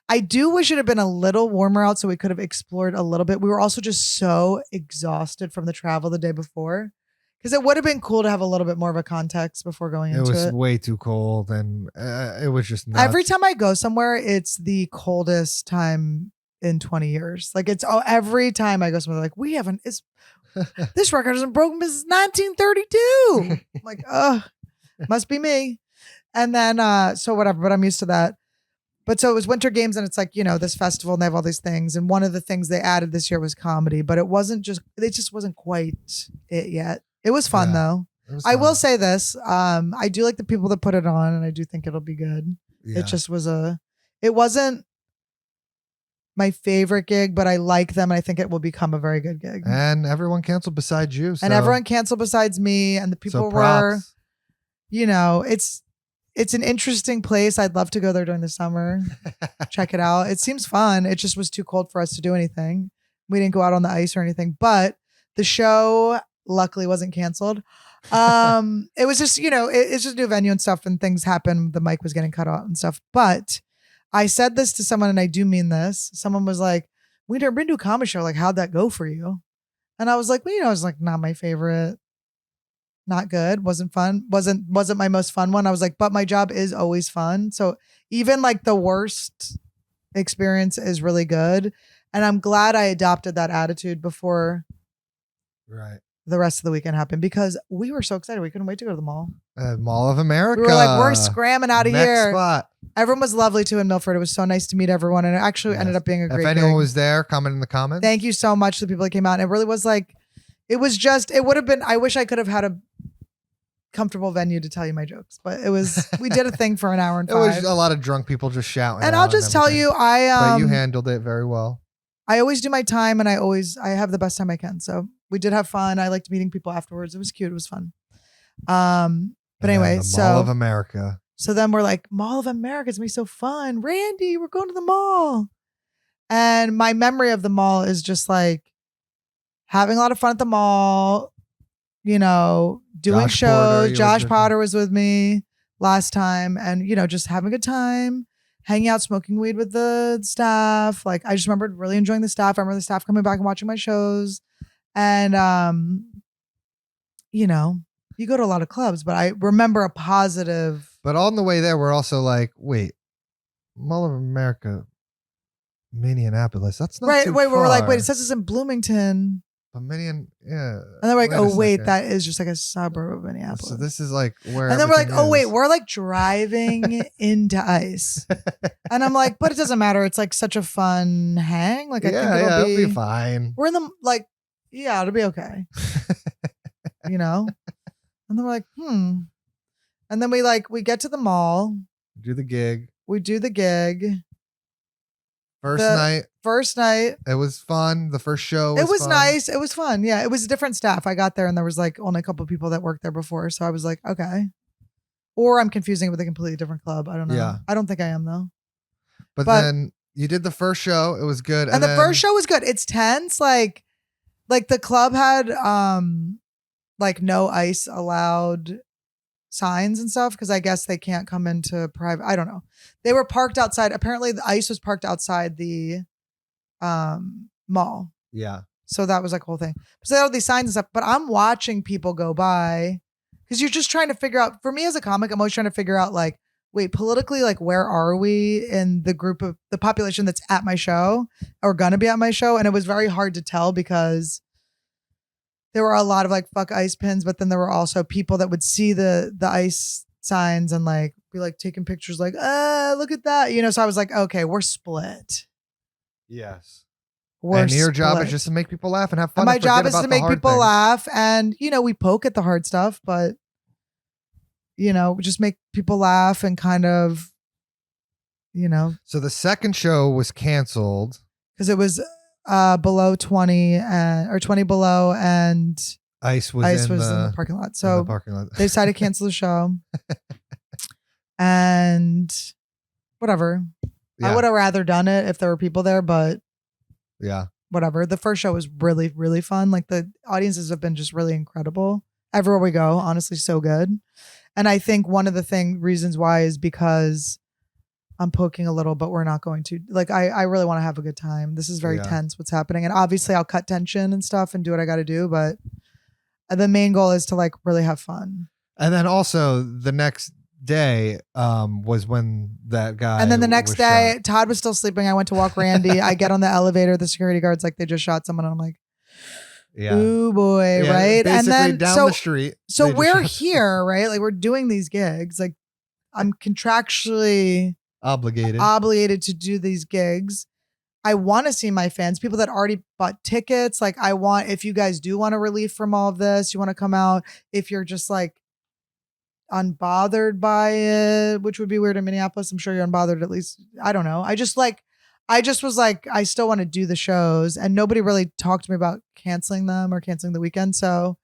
I do wish it had been a little warmer out so we could have explored a little bit. We were also just so exhausted from the travel the day before. Because it would have been cool to have a little bit more of a context before going It into was it. way too cold, and it was just nuts. Every time I go somewhere, it's the coldest time in 20 years. Like every time I go somewhere, like this record hasn't broken since 1932. I'm like, must be me. And then, so whatever, but I'm used to that. But so it was Winter Games, and it's like, this festival, and they have all these things. And one of the things they added this year was comedy, but it just wasn't quite it yet. It was fun though. It was I fun. will say this. I do like the people that put it on, and I do think it'll be good. Yeah. It just it wasn't my favorite gig, but I like them, and I think it will become a very good gig. And everyone canceled besides you. So, And everyone canceled besides me, and the people so were, props. it's an interesting place. I'd love to go there during the summer. Check it out. It seems fun. It just was too cold for us to do anything. We didn't go out on the ice or anything, but the show luckily wasn't canceled. It was just, it's just a new venue and stuff, and things happen. The mic was getting cut off and stuff. But I said this to someone, and I do mean this. Someone was like, "We never been to a comedy show. Like, how'd that go for you?" And I was like, well, I was like, not my favorite. Not good. Wasn't fun. Wasn't my most fun one. I was like, but my job is always fun. So even like the worst experience is really good. And I'm glad I adopted that attitude before Right. the rest of the weekend happened, because we were so excited. We couldn't wait to go to the mall. Mall of America. We were like, we're scramming out of Next here. spot. Everyone was lovely too in Milford. It was so nice to meet everyone. And it actually ended up being a great If anyone gig. was there, comment in the comments. Thank you so much to the people that came out. And it really was like, It was just, it would have been, I wish I could have had a comfortable venue to tell you my jokes, but we did a thing for an hour and It 5. was a lot of drunk people just shouting. And I'll just tell you, but you handled it very well. I always do my time and I have the best time I can. So we did have fun. I liked meeting people afterwards. It was cute. It was fun. But anyway, the Mall of America. So then we're like, Mall of America, it's gonna be so fun. Randy, we're going to the mall. And my memory of the mall is just like having a lot of fun at the mall, you know, doing shows. Josh Potter was with me last time, and you know, just having a good time, hanging out, smoking weed with the staff. Like I just remembered really enjoying the staff. I remember the staff coming back and watching my shows. And you know, you go to a lot of clubs, but I remember a positive. But on the way there, we're also like, wait, Mall of America, Minneapolis. That's not right. too Wait, far. we're like, wait, it says it's in Bloomington. But yeah. And then we're like, oh wait, that is just like a suburb of Minneapolis. So this is like where. And then we're like, oh wait, we're like driving into ICE. And I'm like, but it doesn't matter. It's like such a fun hang. Like I think it'll be fine. We're in the like, yeah, it'll be okay. You know? And then we're like, And then we get to the mall. Do the gig. We do the gig. First night. It was fun. The first show was fun. nice. It was fun. Yeah. It was a different staff. I got there and there was like only a couple of people that worked there before. So I was like, okay. Or I'm confusing it with a completely different club. I don't know. Yeah. I don't think I am though. But then you did the first show. It was good. And the first show was good. It's tense. Like the club had like no ICE allowed signs and stuff because I guess they can't come into private. I don't know. They were parked outside. Apparently the ICE was parked outside the mall. Yeah. So that was like a whole thing. So they had all these signs and stuff, but I'm watching people go by because you're just trying to figure out, for me as a comic, I'm always trying to figure out like, wait, politically, like where are we in the group of the population that's at my show or gonna be at my show? And it was very hard to tell because there were a lot of like fuck ICE pins, but then there were also people that would see the ICE signs and like be like taking pictures like, look at that. You know, so I was like, okay, we're split. Yes. And your job is just to make people laugh and have fun. And my job is to make people laugh. And, you know, we poke at the hard stuff, but, you know, just make people laugh and kind of, you know. So the second show was canceled. Because it was below 20 or 20 below and ICE was in the parking lot. So they decided to cancel the show. And whatever. Yeah. I would have rather done it if there were people there, but yeah, whatever. The first show was really, really fun. Like the audiences have been just really incredible. Everywhere we go, honestly, so good. And I think one of the reasons why is because I'm poking a little, but we're not going to. Like, I really want to have a good time. This is very tense what's happening. And obviously I'll cut tension and stuff and do what I got to do. But the main goal is to like really have fun. And then also the next day was when that guy. And then the next day, shot. Todd was still sleeping. I went to walk Randy. I get on the elevator. The security guard's like, they just shot someone. And I'm like, ooh boy, right? And then down the street. So we're here, right? Like we're doing these gigs. Like I'm contractually obligated to do these gigs. I want to see my fans, people that already bought tickets. Like if you guys do want a relief from all of this, you want to come out. If you're just like unbothered by it, which would be weird in Minneapolis. I'm sure you're unbothered at least. I don't know. I just was like, I still want to do the shows and nobody really talked to me about canceling them or canceling the weekend. So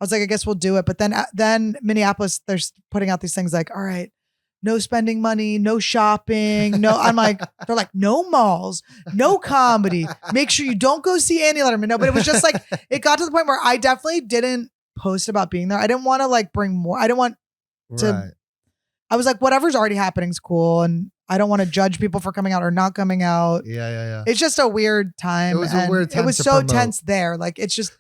I was like, I guess we'll do it. But then Minneapolis, they're putting out these things like, all right, no spending money, no shopping, no. I'm like, they're like, no malls, no comedy. Make sure you don't go see Annie Lederman. No, but it was just like, it got to the point where I definitely didn't post about being there. I didn't want to like bring more. I didn't want to. Right. I was like, whatever's already happening is cool, and I don't want to judge people for coming out or not coming out. Yeah. It's just a weird time. It was a weird time. It was so tense there. Like it's just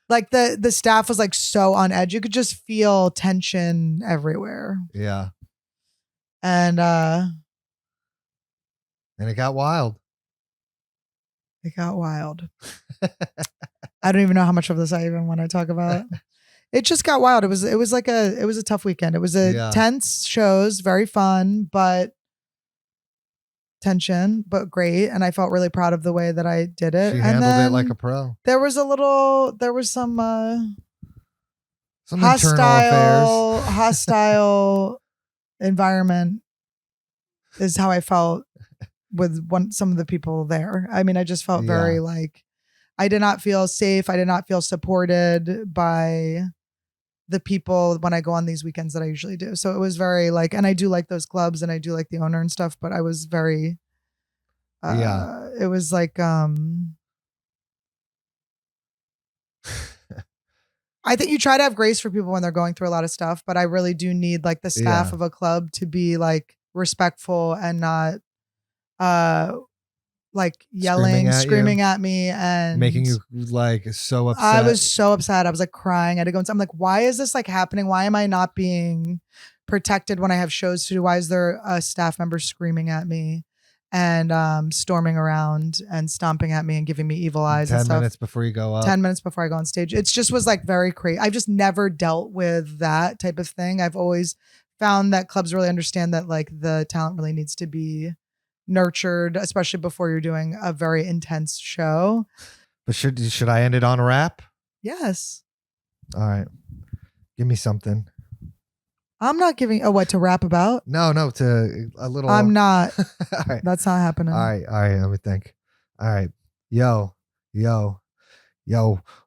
like the staff was like so on edge. You could just feel tension everywhere. Yeah. And it got wild. It got wild. I don't even know how much of this I even want to talk about. It just got wild. It was a tough weekend. It was tense shows, very fun, but tension, but great. And I felt really proud of the way that I did it. She And handled it then like a pro. there was some Some internal affairs. hostile environment is how I felt with some of the people there. I mean, I just felt very like I did not feel safe. I did not feel supported by the people when I go on these weekends that I usually do. So it was very like, and I do like those clubs and I do like the owner and stuff, but I was very, it was like, I think you try to have grace for people when they're going through a lot of stuff, but I really do need like the staff of a club to be like respectful and not, like yelling, screaming at me and making you like so upset. I was so upset. I was like crying. I had to go I'm like, why is this like happening? Why am I not being protected when I have shows to do? Why is there a staff member screaming at me and storming around and stomping at me and giving me evil eyes 10 and stuff? minutes before you go up. 10 minutes before I go on stage. It just was like very crazy. I've just never dealt with that type of thing. I've always found that clubs really understand that like the talent really needs to be nurtured, especially before you're doing a very intense show. But should I end it on a rap? Yes. All right. Give me something. I'm not giving what to rap about. No, to a little. I'm not. All right. That's not happening. All right. Let me think. All right. Yo,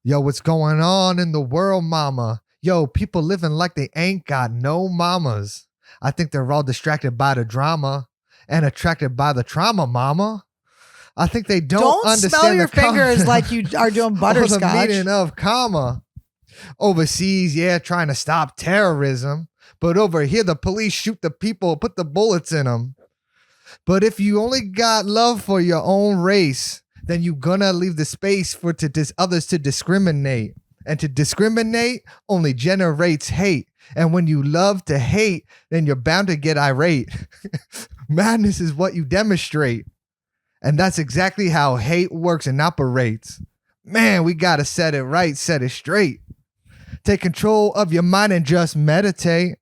what's going on in the world, mama? Yo, people living like they ain't got no mamas. I think they're all distracted by the drama and attracted by the trauma, mama. I think they don't understand smell your the fingers like you are doing butterscotch. The meaning of comma. Overseas, trying to stop terrorism. But over here, the police shoot the people, put the bullets in them. But if you only got love for your own race, then you gonna leave the space for others to discriminate. And to discriminate only generates hate. And when you love to hate, then you're bound to get irate. Madness is what you demonstrate. And that's exactly how hate works and operates. Man, we gotta set it right, set it straight. Take control of your mind and just meditate.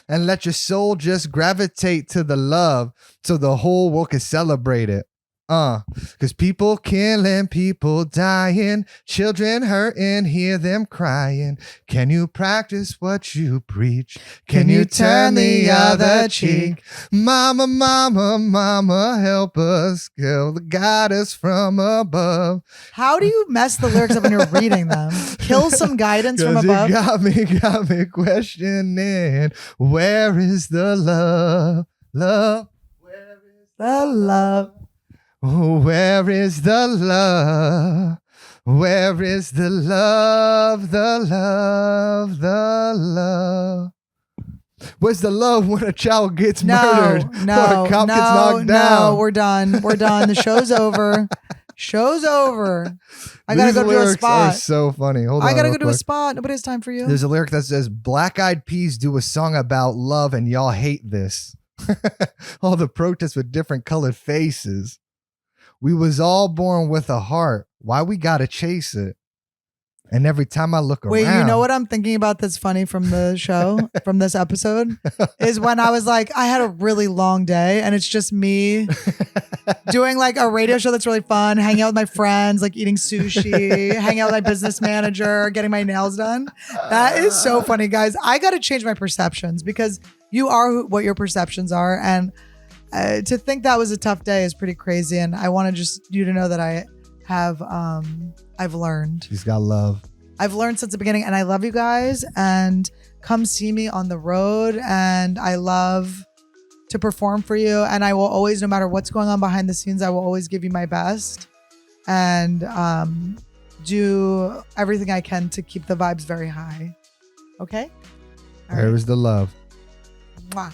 And let your soul just gravitate to the love so the whole world can celebrate it. Cause people killing, people dying, children hurting, hear them crying. Can you practice what you preach? Can you turn the other cheek? Mama, mama, mama, help us, girl, guide us from above. How do you mess the lyrics up when you're reading them? Kill some guidance from above. You got me questioning, where is the love? Love, where is the love? Where is the love? Where is the love? The love, the love. Where's the love when a child gets murdered? Or a cop gets knocked down? No, we're done. We're done. The show's over. Show's over. I gotta go to a spot. Are so funny. Hold on. I gotta go to a spot. Nobody has time for you. There's a lyric that says, Black Eyed Peas do a song about love and y'all hate this. All the protests with different colored faces. We was all born with a heart. Why we gotta chase it? And every time I look around. Wait, you know what I'm thinking about that's funny from the show, from this episode? Is when I was like, I had a really long day and it's just me doing like a radio show that's really fun, hanging out with my friends, like eating sushi, hanging out with my business manager, getting my nails done. That is so funny, guys. I gotta change my perceptions because you are what your perceptions are. And to think that was a tough day is pretty crazy. And I want to just you to know that I have, I've learned. She's got love. I've learned since the beginning and I love you guys and come see me on the road. And I love to perform for you. And I will always, no matter what's going on behind the scenes, I will always give you my best and do everything I can to keep the vibes very high. Okay? All right. There was the love. Mwah.